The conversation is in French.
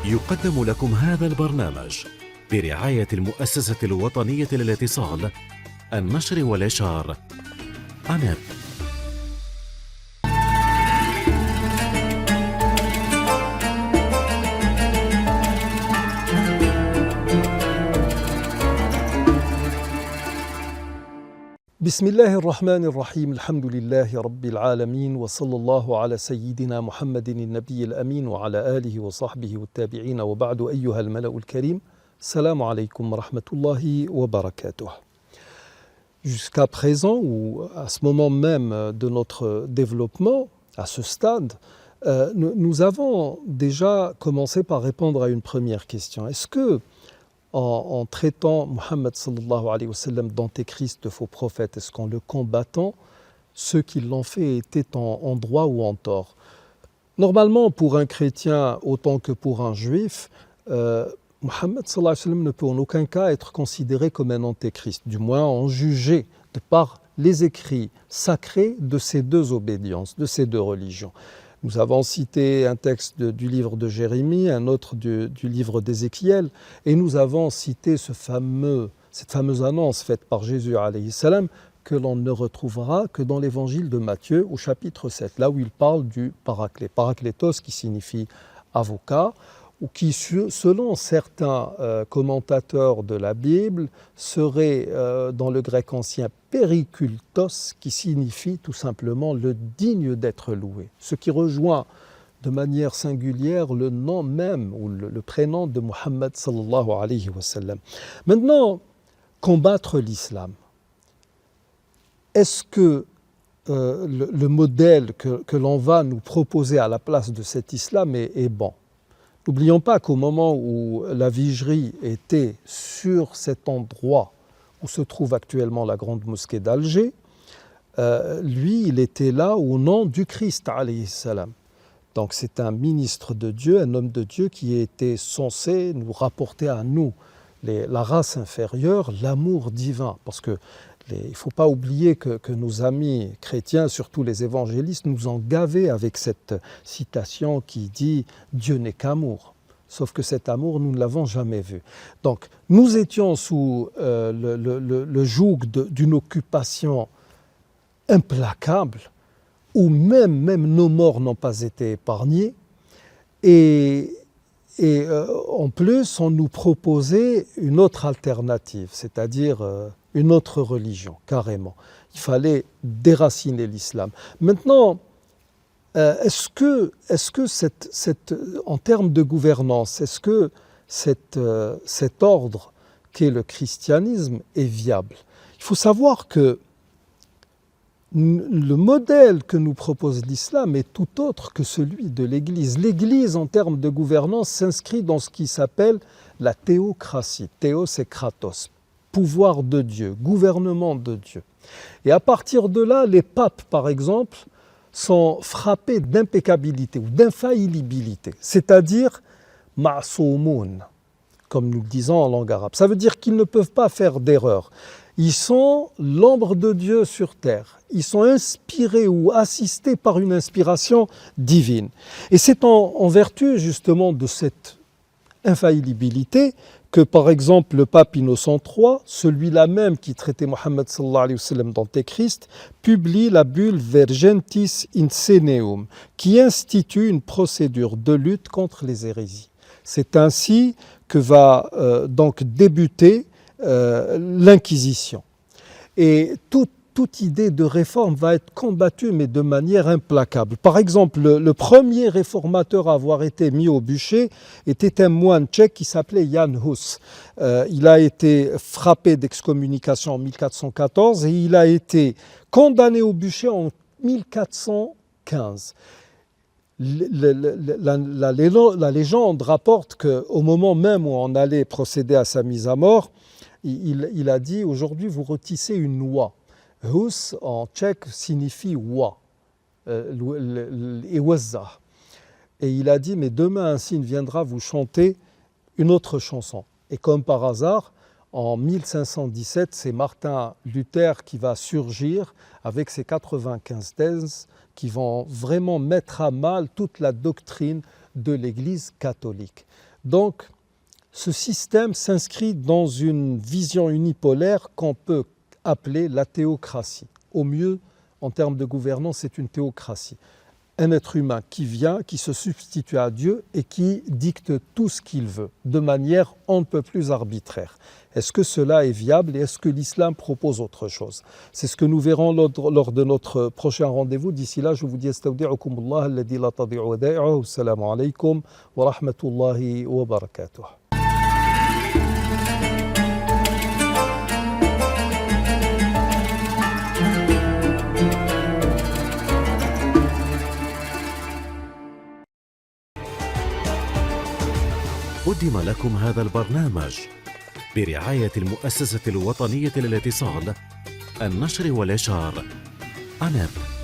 يقدم لكم هذا البرنامج برعاية المؤسسة الوطنية للاتصال، النشر والإشعار أناب. بسم الله الرحمن الرحيم. الحمد لله رب العالمين، وصلى الله على سيدنا محمد النبي الأمين وعلى آله وصحبه والتابعين، وبعد. أيها الملأ الكريم، السلام عليكم ورحمة الله وبركاته. Jusqu'à présent, ou à ce moment même de notre développement, à ce stade, nous avons déjà commencé par répondre à une première question. Est-ce que en traitant Muhammad sallallahu alayhi wa sallam d'antéchrist, de faux prophète, est-ce qu'en le combattant, ceux qui l'ont fait étaient en droit ou en tort? Normalement, pour un chrétien autant que pour un juif, Muhammad sallallahu alayhi wa sallam ne peut en aucun cas être considéré comme un antéchrist, du moins en jugé de par les écrits sacrés de ces deux obédiences, de ces deux religions. Nous avons cité un texte du livre de Jérémie, un autre du livre d'Ézéchiel, et nous avons cité cette fameuse annonce faite par Jésus alayhi salam, que l'on ne retrouvera que dans l'évangile de Matthieu au chapitre 7, là où il parle du paraklétos, qui signifie avocat, ou qui, selon certains commentateurs de la Bible, serait dans le grec ancien périkultos, qui signifie tout simplement le digne d'être loué, ce qui rejoint de manière singulière le nom même ou le prénom de Muhammad sallallahu alayhi wa sallam. Maintenant, combattre l'islam. Est-ce que le modèle que l'on va nous proposer à la place de cet islam est bon? N'oublions pas qu'au moment où la Vigerie était sur cet endroit où se trouve actuellement la grande mosquée d'Alger, lui, il était là au nom du Christ, alayhi salam. Donc c'est un ministre de Dieu, un homme de Dieu qui était censé nous rapporter à nous, la race inférieure, l'amour divin. Parce que il ne faut pas oublier que nos amis chrétiens, surtout les évangélistes, nous ont gavés avec cette citation qui dit « Dieu n'est qu'amour ». Sauf que cet amour, nous ne l'avons jamais vu. Donc, nous étions sous le joug d'une occupation implacable, où même nos morts n'ont pas été épargnés. Et en plus, on nous proposait une autre alternative, c'est-à-dire une autre religion, carrément. Il fallait déraciner l'islam. Maintenant, est-ce que en termes de gouvernance, est-ce que cet ordre qu'est le christianisme est viable? Il faut savoir que le modèle que nous propose l'islam est tout autre que celui de l'Église. L'Église, en termes de gouvernance, s'inscrit dans ce qui s'appelle la théocratie. Théo, c'est kratos, pouvoir de Dieu, gouvernement de Dieu. Et à partir de là, les papes, par exemple, sont frappés d'impeccabilité ou d'infaillibilité, c'est-à-dire ma'soumoun, comme nous le disons en langue arabe. Ça veut dire qu'ils ne peuvent pas faire d'erreur. Ils sont l'ombre de Dieu sur terre. Ils sont inspirés ou assistés par une inspiration divine. Et c'est en vertu justement de cette infaillibilité que, par exemple, le pape Innocent III, celui-là même qui traitait Muhammad sallallahu alayhi wa sallam d'antéchrist, publie la bulle Vergentis Inseneum, qui institue une procédure de lutte contre les hérésies. C'est ainsi que va donc débuter l'Inquisition. Et toute idée de réforme va être combattue, mais de manière implacable. Par exemple, le premier réformateur à avoir été mis au bûcher était un moine tchèque qui s'appelait Jan Hus. Il a été frappé d'excommunication en 1414 et il a été condamné au bûcher en 1415. La légende rapporte qu'au moment même où on allait procéder à sa mise à mort, il a dit « Aujourd'hui, vous retissez une oie ». Hus en tchèque signifie oie, iwazza. Et il a dit, mais demain un signe viendra vous chanter une autre chanson. Et comme par hasard, en 1517, c'est Martin Luther qui va surgir avec ses 95 thèses qui vont vraiment mettre à mal toute la doctrine de l'Église catholique. Donc, ce système s'inscrit dans une vision unipolaire qu'on peut appeler la théocratie. Au mieux, en termes de gouvernance, c'est une théocratie. Un être humain qui vient, qui se substitue à Dieu et qui dicte tout ce qu'il veut, de manière on ne peut plus arbitraire. Est-ce que cela est viable et est-ce que l'islam propose autre chose? C'est ce que nous verrons lors de notre prochain rendez-vous. D'ici là, je vous dis astawdi'ukumullah alladhi la tadi'u wada'i'uhu. Assalamu alaykum wa rahmatullahi wa barakatuh. قدم لكم هذا البرنامج برعاية المؤسسة الوطنية للاتصال، النشر والإشعار، أناب.